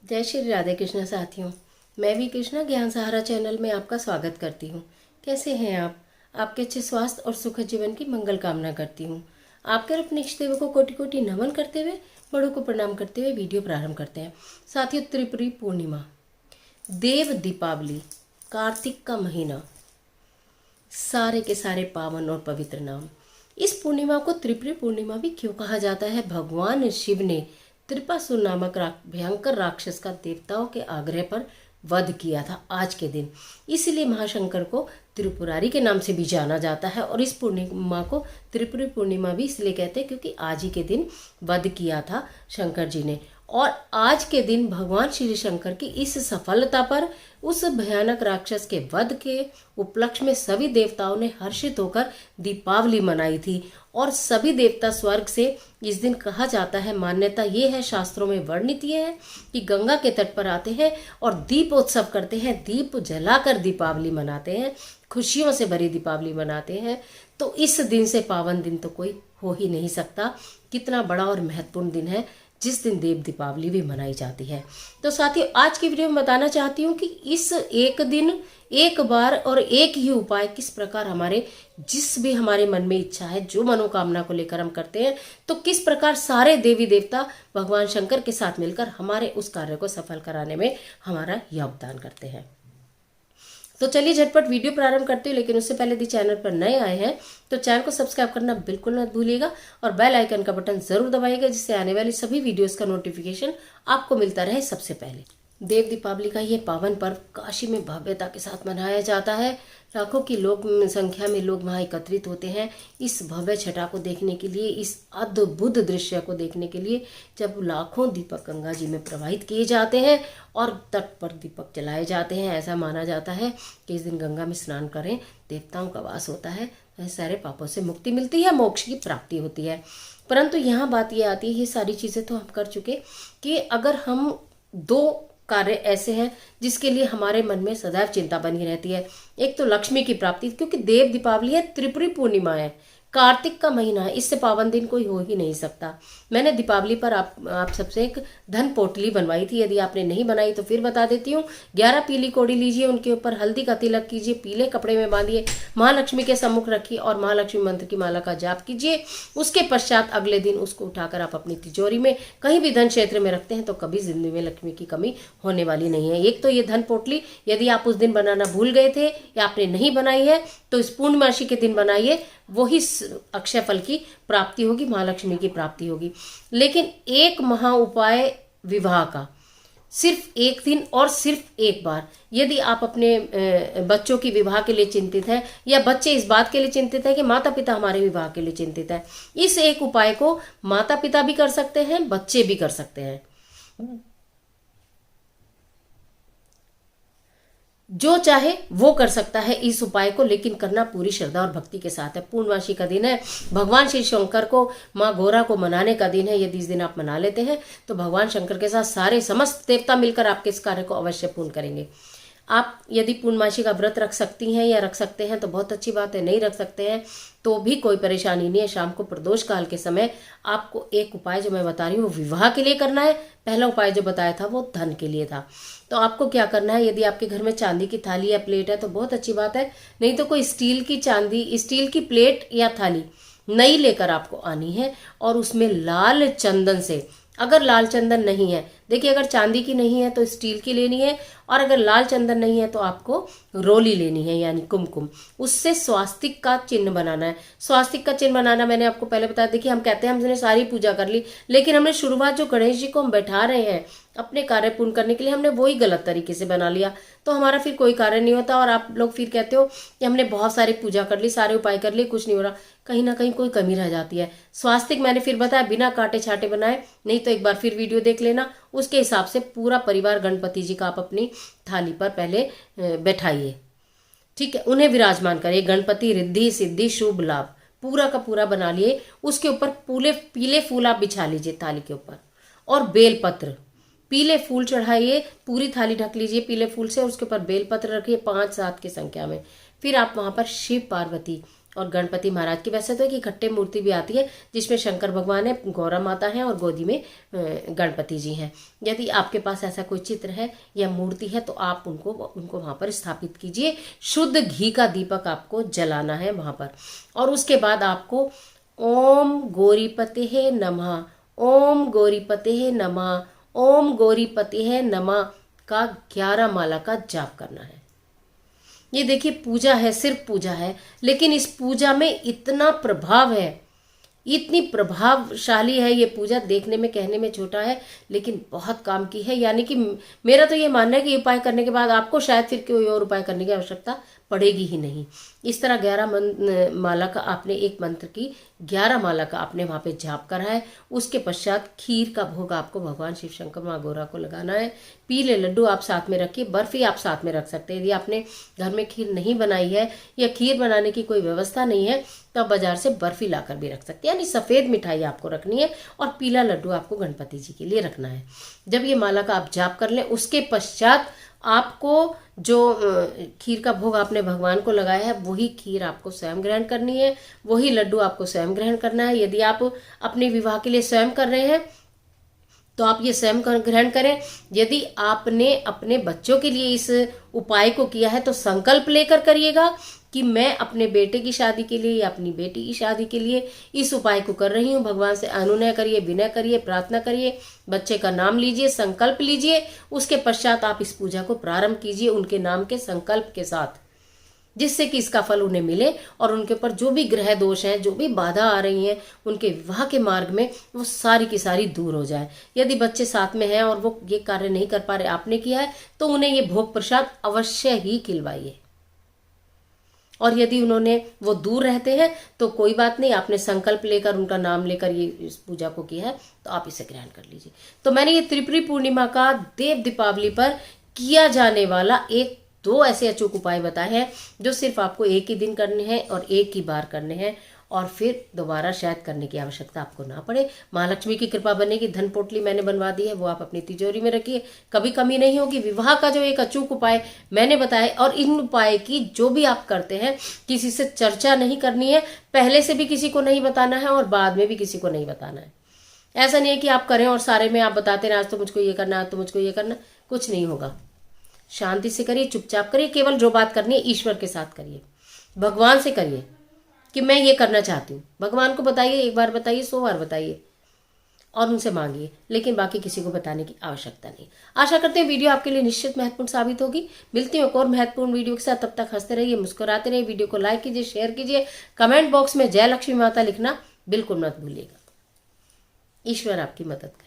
जय श्री राधे कृष्ण साथियों। मैं भी कृष्णा ज्ञान सहारा चैनल में आपका स्वागत करती हूँ। कैसे हैं आप? आपके अच्छे स्वास्थ्य और सुखद जीवन की मंगल कामना करती हूँ। आपके और अपने इष्ट देवों को कोटि कोटि नमन करते हुए, बड़ों को प्रणाम करते हुए वीडियो प्रारंभ करते हैं। साथियों, त्रिपुरी पूर्णिमा, देव दीपावली, कार्तिक का महीना, सारे के सारे पावन और पवित्र नाम। इस पूर्णिमा को त्रिपुरी पूर्णिमा भी क्यों कहा जाता है? भगवान शिव ने त्रिपासुर नामक भयंकर राक्षस का देवताओं के आग्रह पर वध किया था आज के दिन। इसलिए महाशंकर को त्रिपुरारी के नाम से भी जाना जाता है और इस पूर्णिमा को त्रिपुरी पूर्णिमा भी इसलिए कहते हैं क्योंकि आज ही के दिन वध किया था शंकर जी ने। और आज के दिन भगवान श्री शंकर की इस सफलता पर, उस भयानक राक्षस के वध के उपलक्ष्य में सभी देवताओं ने हर्षित होकर दीपावली मनाई थी। और सभी देवता स्वर्ग से इस दिन कहा जाता है, मान्यता ये है, शास्त्रों में वर्णित ये है कि गंगा के तट पर आते हैं और दीपोत्सव करते हैं, दीप जलाकर दीपावली मनाते हैं, खुशियों से भरी दीपावली मनाते हैं। तो इस दिन से पावन दिन तो कोई हो ही नहीं सकता। कितना बड़ा और महत्वपूर्ण दिन है जिस दिन देव दीपावली भी मनाई जाती है। तो साथियों, आज की वीडियो में बताना चाहती हूँ कि इस एक दिन, एक बार और एक ही उपाय किस प्रकार हमारे जिस भी हमारे मन में इच्छा है, जो मनोकामना को लेकर हम करते हैं, तो किस प्रकार सारे देवी देवता भगवान शंकर के साथ मिलकर हमारे उस कार्य को सफल कराने में हमारा योगदान करते हैं। तो चलिए झटपट वीडियो प्रारंभ करते हैं, लेकिन उससे पहले यदि चैनल पर नए आए हैं तो चैनल को सब्सक्राइब करना बिल्कुल मत भूलिएगा और बेल आइकन का बटन जरूर दबाइएगा, जिससे आने वाली सभी वीडियोस का नोटिफिकेशन आपको मिलता रहे सबसे पहले। देव दीपावली का ये पावन पर्व काशी में भव्यता के साथ मनाया जाता है। लाखों की संख्या में लोग वहां एकत्रित होते हैं इस भव्य छटा को देखने के लिए, इस अद्भुत दृश्य को देखने के लिए, जब लाखों दीपक गंगा जी में प्रवाहित किए जाते हैं और तट पर दीपक जलाए जाते हैं। ऐसा माना जाता है कि इस दिन गंगा में स्नान करें, देवताओं का वास होता है, सारे पापों से मुक्ति मिलती है, मोक्ष की प्राप्ति होती है। परंतु यहाँ बात ये आती है, ये सारी चीजें तो हम कर चुके कि अगर हम दो कार्य ऐसे हैं जिसके लिए हमारे मन में सदैव चिंता बनी रहती है। एक तो लक्ष्मी की प्राप्ति, क्योंकि देव दीपावली है, त्रिपुरी पूर्णिमा है, कार्तिक का महीना है, इससे पावन दिन कोई हो ही नहीं सकता। मैंने दीपावली पर आप सबसे एक धन पोटली बनवाई थी, यदि आपने नहीं बनाई तो फिर बता देती हूँ। 11 पीली कौड़ी लीजिए, उनके ऊपर हल्दी का तिलक कीजिए, पीले कपड़े में बांधिए, महालक्ष्मी के सम्मुख रखिए और महालक्ष्मी मंत्र की माला का जाप कीजिए। उसके पश्चात अगले दिन उसको उठाकर आप अपनी तिजोरी में कहीं भी धन क्षेत्र में रखते हैं तो कभी जिंदगी में लक्ष्मी की कमी होने वाली नहीं है। एक तो ये धन पोटली यदि आप उस दिन बनाना भूल गए थे या आपने नहीं बनाई है तो इस पूर्णमासी के दिन बनाइए, वही अक्षय फल की प्राप्ति होगी, महालक्ष्मी की प्राप्ति होगी। लेकिन एक महा उपाय विवाह का, सिर्फ एक दिन और सिर्फ एक बार, यदि आप अपने बच्चों की विवाह के लिए चिंतित हैं या बच्चे इस बात के लिए चिंतित हैं कि माता पिता हमारे विवाह के लिए चिंतित हैं, इस एक उपाय को माता पिता भी कर सकते हैं, बच्चे भी कर सकते हैं। जो चाहे वो कर सकता है इस उपाय को, लेकिन करना पूरी श्रद्धा और भक्ति के साथ है। पूर्णमासी का दिन है, भगवान श्री शंकर को, माँ घोरा को मनाने का दिन है। यदि इस दिन आप मना लेते हैं तो भगवान शंकर के साथ सारे समस्त देवता मिलकर आपके इस कार्य को अवश्य पूर्ण करेंगे। आप यदि पूर्णमासी का व्रत रख सकती हैं या रख सकते हैं तो बहुत अच्छी बात है, नहीं रख सकते हैं तो भी कोई परेशानी नहीं है। शाम को प्रदोष काल के समय आपको एक उपाय जो मैं बता रही हूँ वो विवाह के लिए करना है। पहला उपाय जो बताया था वो धन के लिए था। तो आपको क्या करना है, यदि आपके घर में चांदी की थाली या प्लेट है तो बहुत अच्छी बात है, नहीं तो कोई स्टील की प्लेट या थाली नई लेकर आपको आनी है और उसमें लाल चंदन से, अगर लाल चंदन नहीं है, देखिए अगर चांदी की नहीं है तो स्टील की लेनी है, और अगर लाल चंदन नहीं है तो आपको रोली लेनी है यानी कुमकुम, उससे स्वास्तिक का चिन्ह बनाना है। स्वास्तिक का चिन्ह बनाना मैंने आपको पहले बताया। देखिए हम कहते हैं हमने सारी पूजा कर ली, लेकिन हमने शुरुआत जो गणेश जी को हम बैठा रहे हैं अपने कार्य पूर्ण करने के लिए, हमने वही गलत तरीके से बना लिया तो हमारा फिर कोई कार्य नहीं होता और आप लोग फिर कहते हो कि हमने बहुत सारी पूजा कर ली, सारे उपाय कर लिए, कुछ नहीं हो रहा। कहीं ना कहीं कोई कमी रह जाती है। स्वास्तिक मैंने फिर बताया बिना काटे छाटे बनाए, नहीं तो एक बार फिर वीडियो देख लेना। उसके हिसाब से पूरा परिवार गणपति जी का आप अपनी थाली पर पहले बैठाइए, ठीक है, उन्हें विराजमान करिए। गणपति रिद्धि सिद्धि शुभ लाभ पूरा का पूरा बना लिए। उसके ऊपर पीले फूल आप बिछा लीजिए थाली के ऊपर, और बेलपत्र, पीले फूल चढ़ाइए, पूरी थाली ढक लीजिए पीले फूल से, और उसके ऊपर बेलपत्र रखिए 5-7 की संख्या में। फिर आप वहां पर शिव पार्वती और गणपति महाराज की। वैसे तो एक इकट्ठे मूर्ति भी आती है जिसमें शंकर भगवान है, गौरा माता है और गोदी में गणपति जी हैं। यदि आपके पास ऐसा कोई चित्र है या मूर्ति है तो आप उनको वहाँ पर स्थापित कीजिए। शुद्ध घी का दीपक आपको जलाना है वहाँ पर। और उसके बाद आपको ओम गौरीपते नमः, ओम गौरीपते नमः, ओम गौरीपते नमः का 11 माला का जाप करना है। ये देखिए पूजा है, सिर्फ पूजा है, लेकिन इस पूजा में इतना प्रभाव है, इतनी प्रभावशाली है ये पूजा। देखने में, कहने में छोटा है लेकिन बहुत काम की है। यानी कि मेरा तो ये मानना है कि उपाय करने के बाद आपको शायद फिर कोई और उपाय करने की आवश्यकता पड़ेगी ही नहीं। इस तरह 11 माला का आपने, एक मंत्र की 11 माला का आपने वहाँ पे जाप करा है। उसके पश्चात खीर का भोग आपको भगवान शिव शंकर माँ गौरा को लगाना है। पीले लड्डू आप साथ में रखिए, बर्फी आप साथ में रख सकते हैं। यदि आपने घर में खीर नहीं बनाई है या खीर बनाने की कोई व्यवस्था नहीं है तो आप बाजार से बर्फी लाकर भी रख सकते हैं। यानी सफ़ेद मिठाई आपको रखनी है और पीला लड्डू आपको गणपति जी के लिए रखना है। जब ये माला का आप जाप कर लें उसके पश्चात आपको जो खीर का भोग आपने भगवान को लगाया है वही खीर आपको स्वयं ग्रहण करनी है, वही लड्डू आपको स्वयं ग्रहण करना है। यदि आप अपने विवाह के लिए स्वयं कर रहे हैं तो आप ये स्वयं ग्रहण करें। यदि आपने अपने बच्चों के लिए इस उपाय को किया है तो संकल्प लेकर करिएगा कि मैं अपने बेटे की शादी के लिए या अपनी बेटी की शादी के लिए इस उपाय को कर रही हूँ। भगवान से अनुनय करिए, विनय करिए, प्रार्थना करिए, बच्चे का नाम लीजिए, संकल्प लीजिए। उसके पश्चात आप इस पूजा को प्रारंभ कीजिए उनके नाम के संकल्प के साथ, जिससे कि इसका फल उन्हें मिले और उनके ऊपर जो भी ग्रह दोष हैं, जो भी बाधा आ रही हैं उनके विवाह के मार्ग में, वो सारी की सारी दूर हो जाए। यदि बच्चे साथ में हैं और वो ये कार्य नहीं कर पा रहे, आपने किया है, तो उन्हें ये भोग प्रसाद अवश्य ही खिलवाइए। और यदि वो दूर रहते हैं तो कोई बात नहीं, आपने संकल्प लेकर, उनका नाम लेकर ये इस पूजा को किया है तो आप इसे ग्रहण कर लीजिए। तो मैंने ये त्रिपुरी पूर्णिमा का देव दीपावली पर किया जाने वाला 2 ऐसे अचूक उपाय बताए हैं जो सिर्फ आपको एक ही दिन करने हैं और एक ही बार करने हैं और फिर दोबारा शायद करने की आवश्यकता आपको ना पड़े। महालक्ष्मी की कृपा बनेगी। धन पोटली मैंने बनवा दी है, वो आप अपनी तिजोरी में रखिए, कभी कमी नहीं होगी। विवाह का जो एक अचूक उपाय मैंने बताया, और इन उपाय की जो भी आप करते हैं किसी से चर्चा नहीं करनी है, पहले से भी किसी को नहीं बताना है और बाद में भी किसी को नहीं बताना है। ऐसा नहीं है कि आप करें और सारे में आप बताते रहे आज तो मुझको ये करना, आज तो मुझको ये करना, कुछ नहीं होगा। शांति से करिए, चुपचाप करिए। केवल जो बात करनी है ईश्वर के साथ करिए, भगवान से करिए कि मैं ये करना चाहती हूँ। भगवान को बताइए, 1 बार बताइए, 100 बार बताइए और उनसे मांगिए, लेकिन बाकी किसी को बताने की आवश्यकता नहीं। आशा करते हैं वीडियो आपके लिए निश्चित महत्वपूर्ण साबित होगी। मिलती हूँ एक और महत्वपूर्ण वीडियो के साथ। तब तक हंसते रहिए, मुस्कुराते रहिए। वीडियो को लाइक कीजिए, शेयर कीजिए, कमेंट बॉक्स में जय लक्ष्मी माता लिखना बिल्कुल मत भूलिएगा। ईश्वर आपकी मदद करे।